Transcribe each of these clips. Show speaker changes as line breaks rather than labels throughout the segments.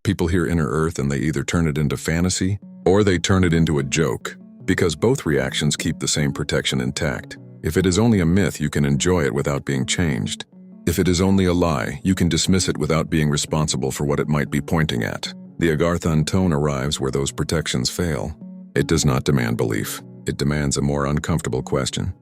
People hear inner earth and they either turn it into fantasy or they turn it into a joke, because both reactions keep the same protection intact. If it is only a myth, you can enjoy it without being changed. If it is only a lie, you can dismiss it without being responsible for what it might be pointing at. The Agharthan Tone arrives where those protections fail. It does not demand belief. It demands a more uncomfortable question.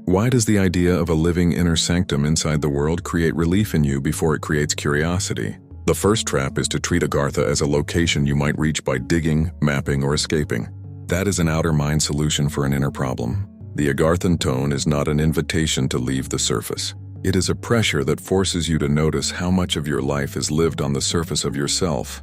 Why does the idea of a living inner sanctum inside the world create relief in you before it creates curiosity? The first trap is to treat Aghartha as a location you might reach by digging, mapping, or escaping. That is an outer mind solution for an inner problem. The Agharthan Tone is not an invitation to leave the surface. It is a pressure that forces you to notice how much of your life is lived on the surface of yourself.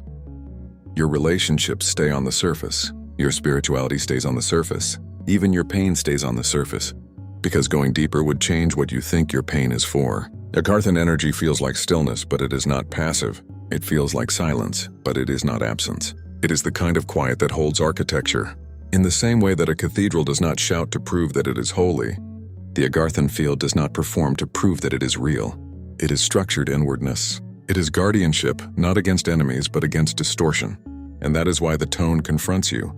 Your relationships stay on the surface. Your spirituality stays on the surface. Even your pain stays on the surface, because going deeper would change what you think your pain is for. Agharthan energy feels like stillness, but it is not passive. It feels like silence, but it is not absence. It is the kind of quiet that holds architecture. In the same way that a cathedral does not shout to prove that it is holy, the Agharthan field does not perform to prove that it is real. It is structured inwardness. It is guardianship, not against enemies, but against distortion. And that is why the tone confronts you.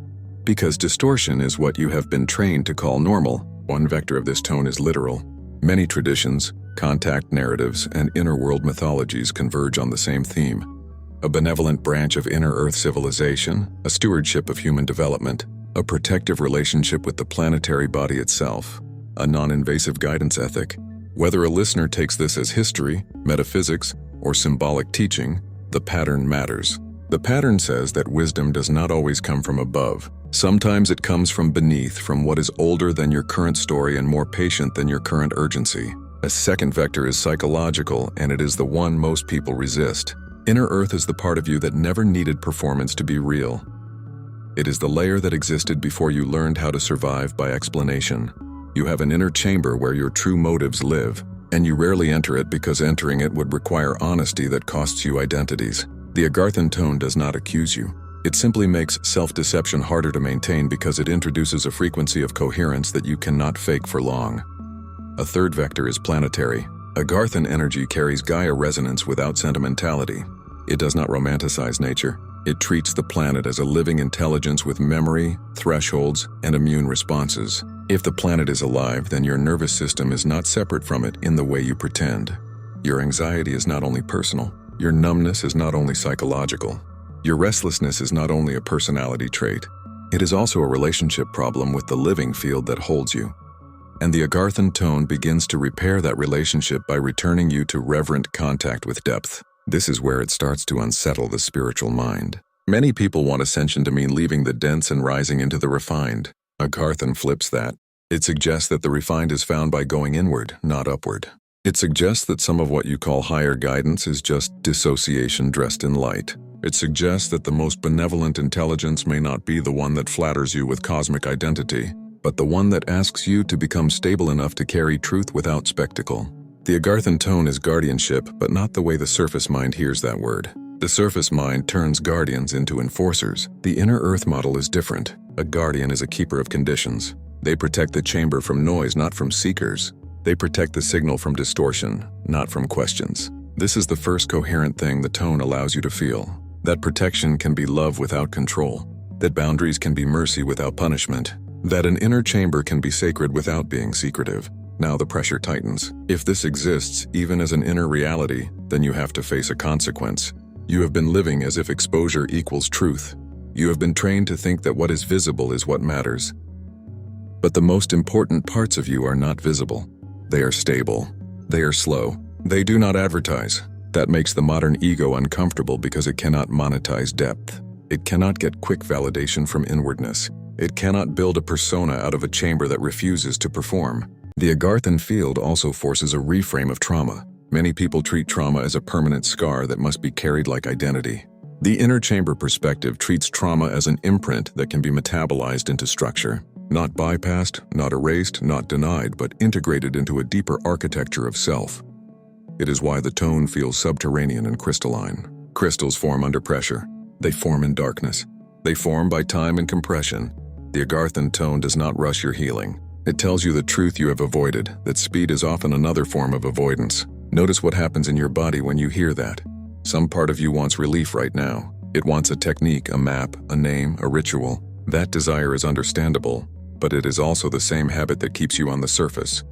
Because distortion is what you have been trained to call normal. One vector of this tone is literal. Many traditions, contact narratives, and inner world mythologies converge on the same theme. A benevolent branch of inner earth civilization, a stewardship of human development, a protective relationship with the planetary body itself, a non-invasive guidance ethic. Whether a listener takes this as history, metaphysics, or symbolic teaching, the pattern matters. The pattern says that wisdom does not always come from above. Sometimes it comes from beneath, from what is older than your current story and more patient than your current urgency. A second vector is psychological, and it is the one most people resist. Inner earth is the part of you that never needed performance to be real. It is the layer that existed before you learned how to survive by explanation. You have an inner chamber where your true motives live, and you rarely enter it because entering it would require honesty that costs you identities. The Agharthan Tone does not accuse you. It simply makes self-deception harder to maintain because it introduces a frequency of coherence that you cannot fake for long. A third vector is planetary. Agharthan energy carries Gaia resonance without sentimentality. It does not romanticize nature. It treats the planet as a living intelligence with memory, thresholds, and immune responses. If the planet is alive, then your nervous system is not separate from it in the way you pretend. Your anxiety is not only personal. Your numbness is not only psychological. Your restlessness is not only a personality trait. It is also a relationship problem with the living field that holds you. And the Agharthan Tone begins to repair that relationship by returning you to reverent contact with depth. This is where it starts to unsettle the spiritual mind. Many people want ascension to mean leaving the dense and rising into the refined. Agharthan flips that. It suggests that the refined is found by going inward, not upward. It suggests that some of what you call higher guidance is just dissociation dressed in light. It suggests that the most benevolent intelligence may not be the one that flatters you with cosmic identity, but the one that asks you to become stable enough to carry truth without spectacle. The Agharthan Tone is guardianship, but not the way the surface mind hears that word. The surface mind turns guardians into enforcers. The inner earth model is different. A guardian is a keeper of conditions. They protect the chamber from noise, not from seekers. They protect the signal from distortion, not from questions. This is the first coherent thing the tone allows you to feel. That protection can be love without control. That boundaries can be mercy without punishment. That an inner chamber can be sacred without being secretive. Now the pressure tightens. If this exists, even as an inner reality, then you have to face a consequence. You have been living as if exposure equals truth. You have been trained to think that what is visible is what matters. But the most important parts of you are not visible. They are stable. They are slow. They do not advertise. That makes the modern ego uncomfortable because it cannot monetize depth. It cannot get quick validation from inwardness. It cannot build a persona out of a chamber that refuses to perform. The Agharthan field also forces a reframe of trauma. Many people treat trauma as a permanent scar that must be carried like identity. The inner chamber perspective treats trauma as an imprint that can be metabolized into structure. Not bypassed, not erased, not denied, but integrated into a deeper architecture of self. It is why the tone feels subterranean and crystalline. Crystals form under pressure. They form in darkness. They form by time and compression. The Agharthan tone does not rush your healing. It tells you the truth you have avoided, that speed is often another form of avoidance. Notice what happens in your body when you hear that. Some part of you wants relief right now. It wants a technique, a map, a name, a ritual. That desire is understandable, but it is also the same habit that keeps you on the surface.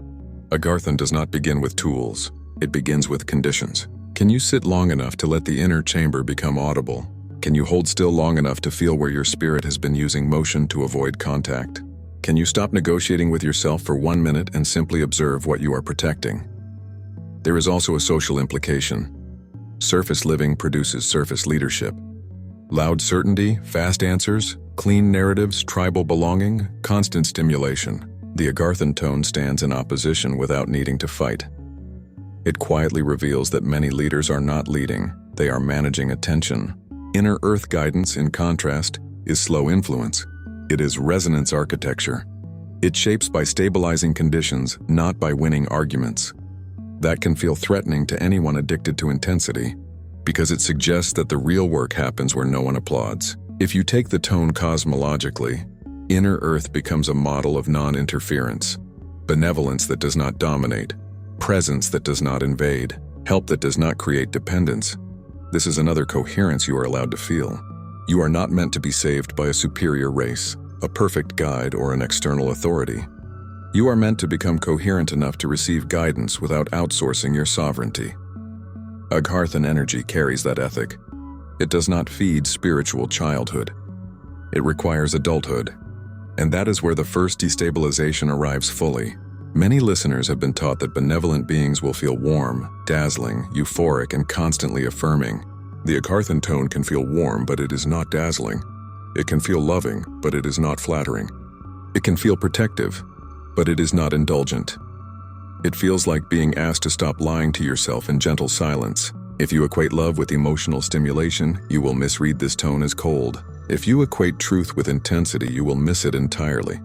Agharthan does not begin with tools. It begins with conditions. Can you sit long enough to let the inner chamber become audible? Can you hold still long enough to feel where your spirit has been using motion to avoid contact? Can you stop negotiating with yourself for 1 minute and simply observe what you are protecting? There is also a social implication. Surface living produces surface leadership. Loud certainty, fast answers, clean narratives, tribal belonging, constant stimulation. The Agharthan tone stands in opposition without needing to fight. It quietly reveals that many leaders are not leading, they are managing attention. Inner earth guidance, in contrast, is slow influence. It is resonance architecture. It shapes by stabilizing conditions, not by winning arguments. That can feel threatening to anyone addicted to intensity, because it suggests that the real work happens where no one applauds. If you take the tone cosmologically, inner earth becomes a model of non-interference, benevolence that does not dominate, presence that does not invade, help that does not create dependence. This is another coherence you are allowed to feel. You are not meant to be saved by a superior race, a perfect guide, or an external authority. You are meant to become coherent enough to receive guidance without outsourcing your sovereignty. Agharthan energy carries that ethic. It does not feed spiritual childhood. It requires adulthood. And that is where the first destabilization arrives fully. Many listeners have been taught that benevolent beings will feel warm, dazzling, euphoric, and constantly affirming. The Agharthan tone can feel warm, but it is not dazzling. It can feel loving, but it is not flattering. It can feel protective, but it is not indulgent. It feels like being asked to stop lying to yourself in gentle silence. If you equate love with emotional stimulation, you will misread this tone as cold. If you equate truth with intensity, you will miss it entirely.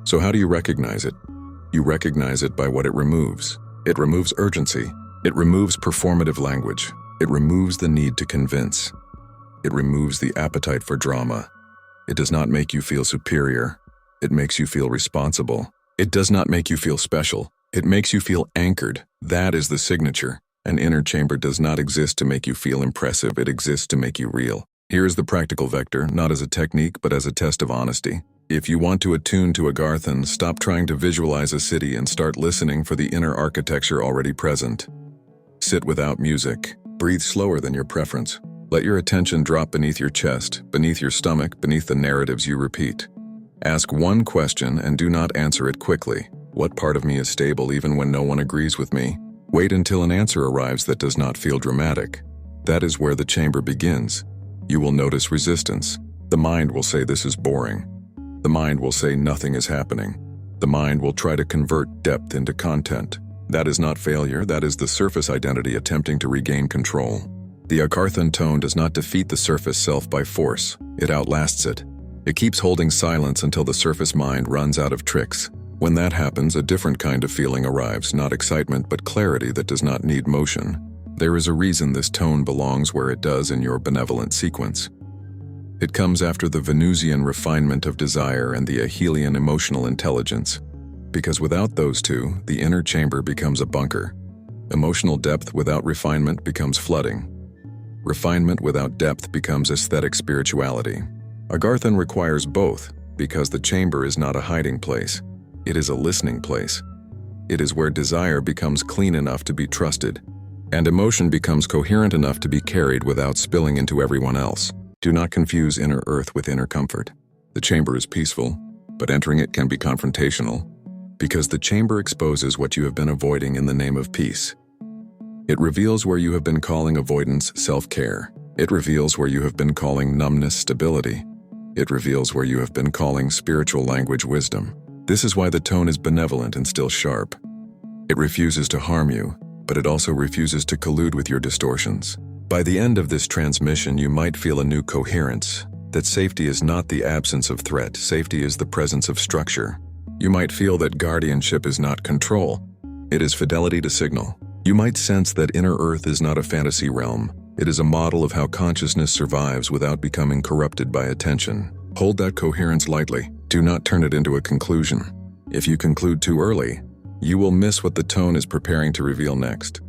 So how do you recognize it? You recognize it by what it removes. It removes urgency. It removes performative language. It removes the need to convince. It removes the appetite for drama. It does not make you feel superior. It makes you feel responsible. It does not make you feel special. It makes you feel anchored. That is the signature. An inner chamber does not exist to make you feel impressive. It exists to make you real. Here is the practical vector, not as a technique, but as a test of honesty. If you want to attune to Agharthan, stop trying to visualize a city and start listening for the inner architecture already present. Sit without music. Breathe slower than your preference. Let your attention drop beneath your chest, beneath your stomach, beneath the narratives you repeat. Ask one question and do not answer it quickly. What part of me is stable even when no one agrees with me? Wait until an answer arrives that does not feel dramatic. That is where the chamber begins. You will notice resistance. The mind will say this is boring. The mind will say nothing is happening. The mind will try to convert depth into content. That is not failure, that is the surface identity attempting to regain control. The Agharthan tone does not defeat the surface self by force. It outlasts it. It keeps holding silence until the surface mind runs out of tricks. When that happens, a different kind of feeling arrives, not excitement, but clarity that does not need motion. There is a reason this tone belongs where it does in your benevolent sequence. It comes after the Venusian refinement of desire and the Ahelian emotional intelligence. Because without those two, the inner chamber becomes a bunker. Emotional depth without refinement becomes flooding. Refinement without depth becomes aesthetic spirituality. Agharthan requires both, because the chamber is not a hiding place. It is a listening place. It is where desire becomes clean enough to be trusted, and emotion becomes coherent enough to be carried without spilling into everyone else. Do not confuse inner earth with inner comfort. The chamber is peaceful, but entering it can be confrontational, because the chamber exposes what you have been avoiding in the name of peace. It reveals where you have been calling avoidance self-care. It reveals where you have been calling numbness stability. It reveals where you have been calling spiritual language wisdom. This is why the tone is benevolent and still sharp. It refuses to harm you. but it also refuses to collude with your distortions. By the end of this transmission, you might feel a new coherence, that safety is not the absence of threat, safety is the presence of structure. You might feel that guardianship is not control, it is fidelity to signal. You might sense that inner earth is not a fantasy realm, it is a model of how consciousness survives without becoming corrupted by attention. Hold that coherence lightly, do not turn it into a conclusion. If you conclude too early, you will miss what the tone is preparing to reveal next.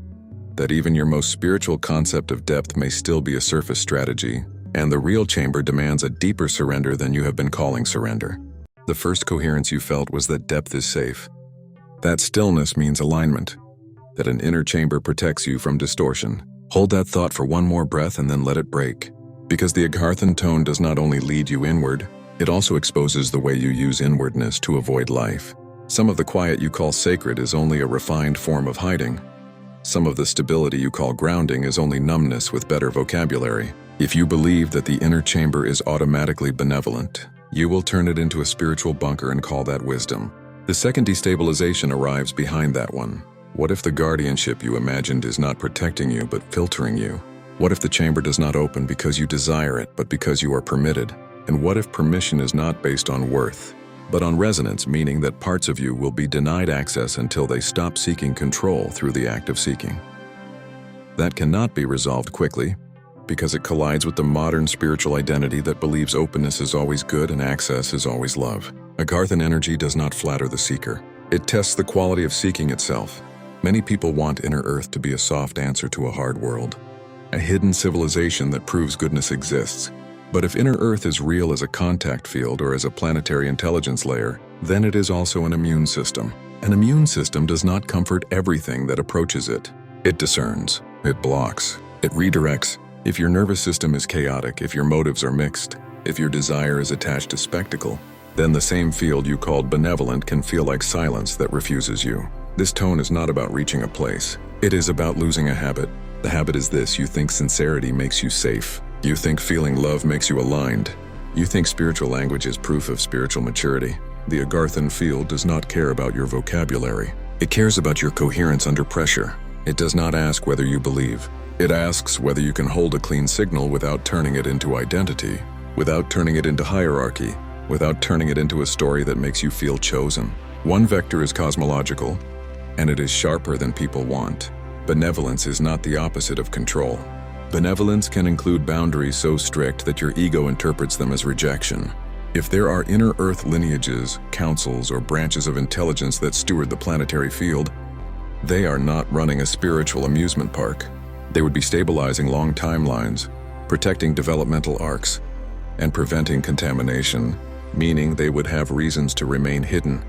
That even your most spiritual concept of depth may still be a surface strategy, and the real chamber demands a deeper surrender than you have been calling surrender. The first coherence you felt was that depth is safe. That stillness means alignment, that an inner chamber protects you from distortion. Hold that thought for one more breath and then let it break. Because the Agharthan tone does not only lead you inward, it also exposes the way you use inwardness to avoid life. Some of the quiet you call sacred is only a refined form of hiding. Some of the stability you call grounding is only numbness with better vocabulary. If you believe that the inner chamber is automatically benevolent, you will turn it into a spiritual bunker and call that wisdom. The second destabilization arrives behind that one. What if the guardianship you imagined is not protecting you but filtering you? What if the chamber does not open because you desire it but because you are permitted? And what if permission is not based on worth, but on resonance, meaning that parts of you will be denied access until they stop seeking control through the act of seeking? That cannot be resolved quickly, because it collides with the modern spiritual identity that believes openness is always good and access is always love. Agharthan energy does not flatter the seeker. It tests the quality of seeking itself. Many people want inner earth to be a soft answer to a hard world, a hidden civilization that proves goodness exists. But if inner earth is real as a contact field or as a planetary intelligence layer, then it is also an immune system. An immune system does not comfort everything that approaches it. It discerns, it blocks, it redirects. If your nervous system is chaotic, if your motives are mixed, if your desire is attached to spectacle, then the same field you called benevolent can feel like silence that refuses you. This tone is not about reaching a place. It is about losing a habit. The habit is this: you think sincerity makes you safe. You think feeling love makes you aligned. You think spiritual language is proof of spiritual maturity. The Agharthan field does not care about your vocabulary. It cares about your coherence under pressure. It does not ask whether you believe. It asks whether you can hold a clean signal without turning it into identity, without turning it into hierarchy, without turning it into a story that makes you feel chosen. One vector is cosmological, and it is sharper than people want. Benevolence is not the opposite of control. Benevolence can include boundaries so strict that your ego interprets them as rejection. If there are inner earth lineages, councils, or branches of intelligence that steward the planetary field, they are not running a spiritual amusement park. They would be stabilizing long timelines, protecting developmental arcs, and preventing contamination, meaning they would have reasons to remain hidden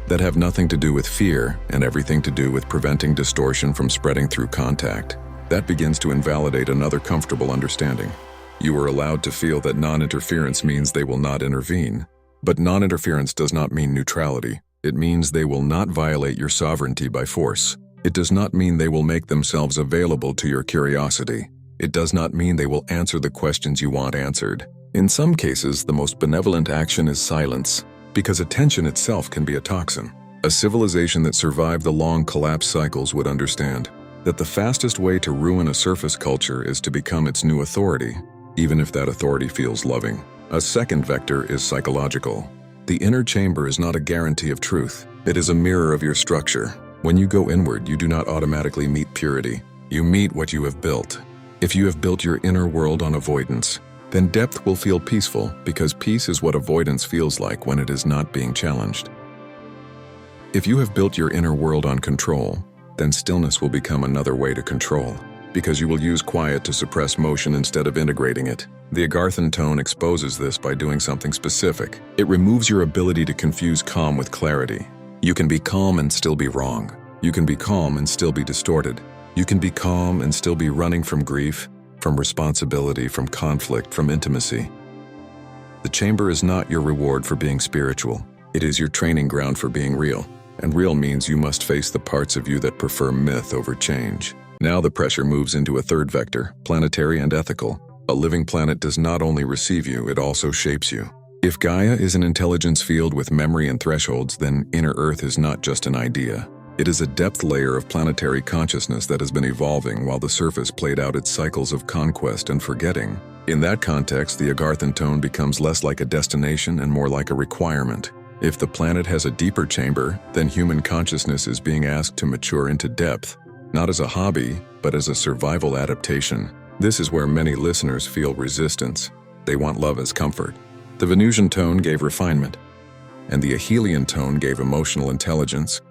that have nothing to do with fear and everything to do with preventing distortion from spreading through contact. That begins to invalidate another comfortable understanding. You are allowed to feel that non-interference means they will not intervene. But non-interference does not mean neutrality. It means they will not violate your sovereignty by force. It does not mean they will make themselves available to your curiosity. It does not mean they will answer the questions you want answered. In some cases, the most benevolent action is silence, because attention itself can be a toxin. A civilization that survived the long collapse cycles would understand that the fastest way to ruin a surface culture is to become its new authority, even if that authority feels loving. A second vector is psychological. The inner chamber is not a guarantee of truth. It is a mirror of your structure. When you go inward, you do not automatically meet purity. You meet what you have built. If you have built your inner world on avoidance, then depth will feel peaceful, because peace is what avoidance feels like when it is not being challenged. If you have built your inner world on control, then stillness will become another way to control, because you will use quiet to suppress motion instead of integrating it. The Agharthan tone exposes this by doing something specific. It removes your ability to confuse calm with clarity. You can be calm and still be wrong. You can be calm and still be distorted. You can be calm and still be running from grief, from responsibility, from conflict, from intimacy. The chamber is not your reward for being spiritual. It is your training ground for being real. And real means you must face the parts of you that prefer myth over change. Now the pressure moves into a third vector, planetary and ethical. A living planet does not only receive you, it also shapes you. If Gaia is an intelligence field with memory and thresholds, then inner earth is not just an idea. It is a depth layer of planetary consciousness that has been evolving while the surface played out its cycles of conquest and forgetting. In that context, the Agharthan Tone becomes less like a destination and more like a requirement. If the planet has a deeper chamber, then human consciousness is being asked to mature into depth, not as a hobby, but as a survival adaptation. This is where many listeners feel resistance. They want love as comfort. The Venusian tone gave refinement, and the Ahelian tone gave emotional intelligence,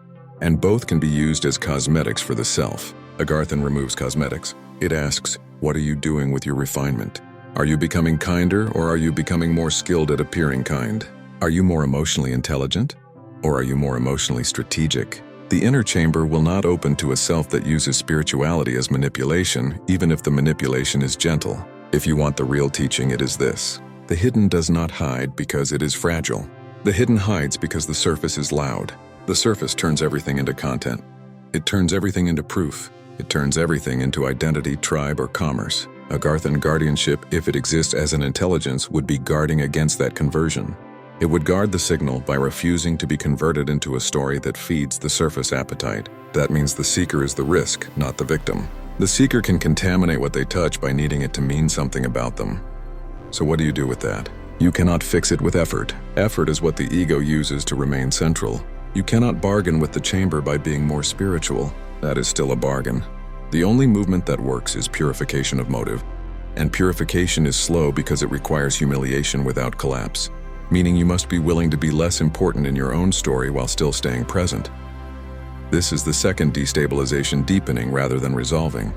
and both can be used as cosmetics for the self. Agharthan removes cosmetics. It asks, what are you doing with your refinement? Are you becoming kinder, or are you becoming more skilled at appearing kind? Are you more emotionally intelligent, or are you more emotionally strategic? The inner chamber will not open to a self that uses spirituality as manipulation, even if the manipulation is gentle. If you want the real teaching, it is this. The hidden does not hide because it is fragile. The hidden hides because the surface is loud. The surface turns everything into content. It turns everything into proof. It turns everything into identity, tribe, or commerce. Agharthan guardianship, if it exists as an intelligence, would be guarding against that conversion. It would guard the signal by refusing to be converted into a story that feeds the surface appetite. That means the seeker is the risk, not the victim. The seeker can contaminate what they touch by needing it to mean something about them. So what do you do with that? You cannot fix it with effort. Effort is what the ego uses to remain central. You cannot bargain with the chamber by being more spiritual. That is still a bargain. The only movement that works is purification of motive. And purification is slow because it requires humiliation without collapse. Meaning you must be willing to be less important in your own story while still staying present. This is the second destabilization, deepening rather than resolving.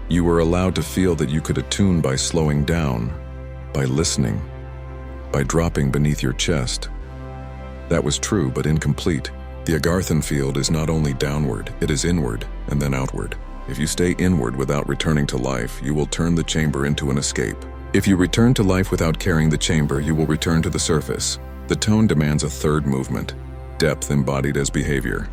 You were allowed to feel that you could attune by slowing down, by listening, by dropping beneath your chest. That was true, but incomplete. The Agharthan field is not only downward, it is inward and then outward. If you stay inward without returning to life, you will turn the chamber into an escape. If you return to life without carrying the chamber, you will return to the surface. The tone demands a third movement, depth embodied as behavior.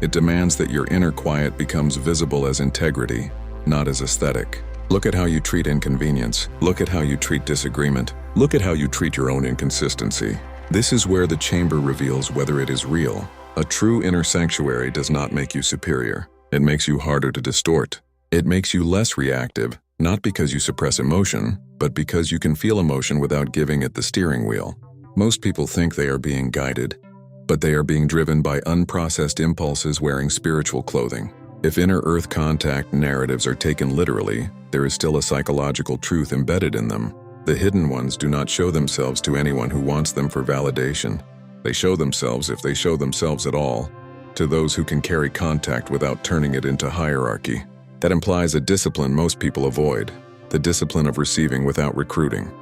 It demands that your inner quiet becomes visible as integrity, not as aesthetic. Look at how you treat inconvenience. Look at how you treat disagreement. Look at how you treat your own inconsistency. This is where the chamber reveals whether it is real. A true inner sanctuary does not make you superior. It makes you harder to distort. It makes you less reactive, not because you suppress emotion, but because you can feel emotion without giving it the steering wheel. Most people think they are being guided, but they are being driven by unprocessed impulses wearing spiritual clothing. If inner earth contact narratives are taken literally, there is still a psychological truth embedded in them. The hidden ones do not show themselves to anyone who wants them for validation. They show themselves, if they show themselves at all, to those who can carry contact without turning it into hierarchy. That implies a discipline most people avoid, the discipline of receiving without recruiting,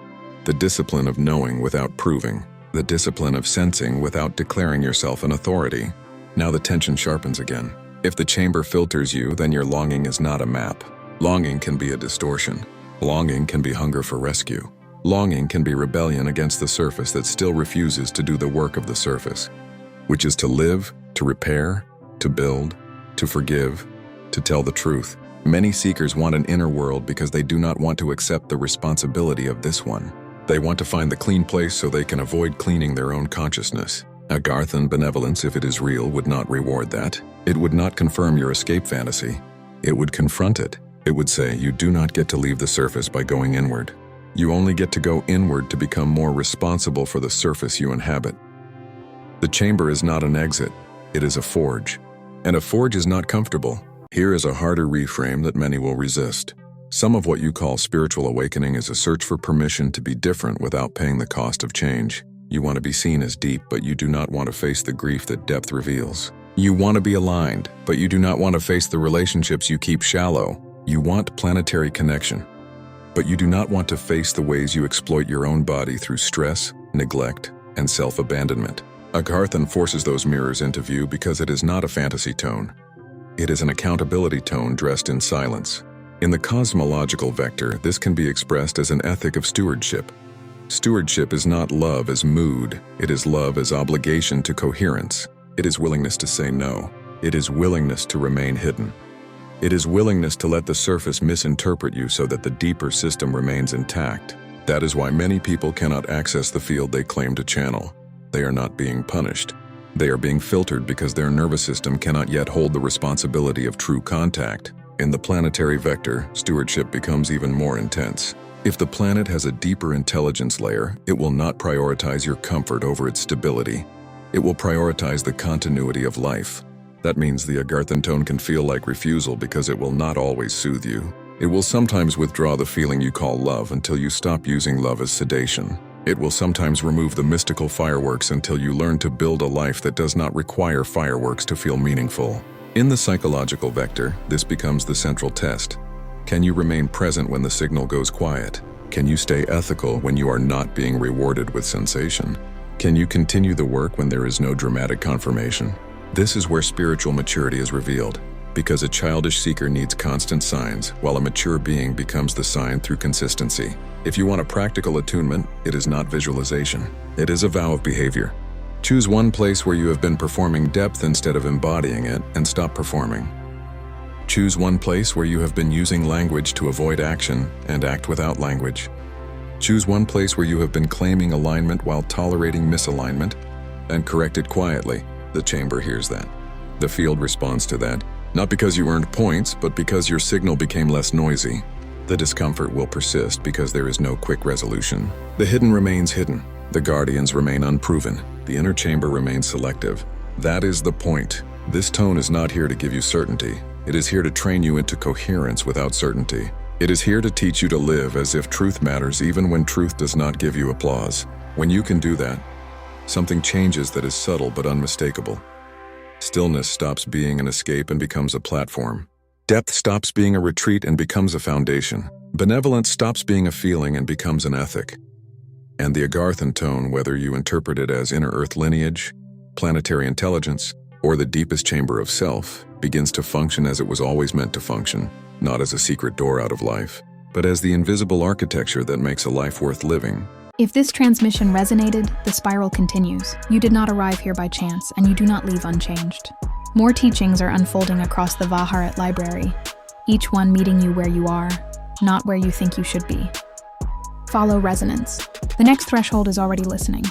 the discipline of knowing without proving, the discipline of sensing without declaring yourself an authority. Now the tension sharpens again. If the chamber filters you, then your longing is not a map. Longing can be a distortion. Longing can be hunger for rescue. Longing can be rebellion against the surface that still refuses to do the work of the surface, which is to live, to repair, to build, to forgive, to tell the truth. Many seekers want an inner world because they do not want to accept the responsibility of this one. They want to find the clean place so they can avoid cleaning their own consciousness. Agharthan benevolence, if it is real, would not reward that. It would not confirm your escape fantasy. It would confront it. It would say, you do not get to leave the surface by going inward. You only get to go inward to become more responsible for the surface you inhabit. The chamber is not an exit, it is a forge. And a forge is not comfortable. Here is a harder reframe that many will resist. Some of what you call spiritual awakening is a search for permission to be different without paying the cost of change. You want to be seen as deep, but you do not want to face the grief that depth reveals. You want to be aligned, but you do not want to face the relationships you keep shallow. You want planetary connection, but you do not want to face the ways you exploit your own body through stress, neglect, and self-abandonment. Agharthan forces those mirrors into view because it is not a fantasy tone. It is an accountability tone dressed in silence. In the cosmological vector, this can be expressed as an ethic of stewardship. Stewardship is not love as mood, it is love as obligation to coherence. It is willingness to say no. It is willingness to remain hidden. It is willingness to let the surface misinterpret you so that the deeper system remains intact. That is why many people cannot access the field they claim to channel. They are not being punished. They are being filtered because their nervous system cannot yet hold the responsibility of true contact. In the planetary vector, stewardship becomes even more intense. If the planet has a deeper intelligence layer, it will not prioritize your comfort over its stability. It will prioritize the continuity of life. That means the Agharthan Tone can feel like refusal because it will not always soothe you. It will sometimes withdraw the feeling you call love until you stop using love as sedation. It will sometimes remove the mystical fireworks until you learn to build a life that does not require fireworks to feel meaningful. In the psychological vector, this becomes the central test. Can you remain present when the signal goes quiet? Can you stay ethical when you are not being rewarded with sensation? Can you continue the work when there is no dramatic confirmation? This is where spiritual maturity is revealed, because a childish seeker needs constant signs, while a mature being becomes the sign through consistency. If you want a practical attunement, it is not visualization. It is a vow of behavior. Choose one place where you have been performing depth instead of embodying it, and stop performing. Choose one place where you have been using language to avoid action, and act without language. Choose one place where you have been claiming alignment while tolerating misalignment, and correct it quietly. The chamber hears that. The field responds to that, not because you earned points, but because your signal became less noisy. The discomfort will persist because there is no quick resolution. The hidden remains hidden. The guardians remain unproven. The inner chamber remains selective. That is the point. This tone is not here to give you certainty. It is here to train you into coherence without certainty. It is here to teach you to live as if truth matters even when truth does not give you applause. When you can do that, something changes that is subtle but unmistakable. Stillness stops being an escape and becomes a platform. Depth stops being a retreat and becomes a foundation. Benevolence stops being a feeling and becomes an ethic. And the Agharthan Tone, whether you interpret it as inner earth lineage, planetary intelligence, or the deepest chamber of self, begins to function as it was always meant to function, not as a secret door out of life, but as the invisible architecture that makes a life worth living.
If this transmission resonated, the spiral continues. You did not arrive here by chance, and you do not leave unchanged. More teachings are unfolding across the Vaharat library, each one meeting you where you are, not where you think you should be. Follow resonance. The next threshold is already listening.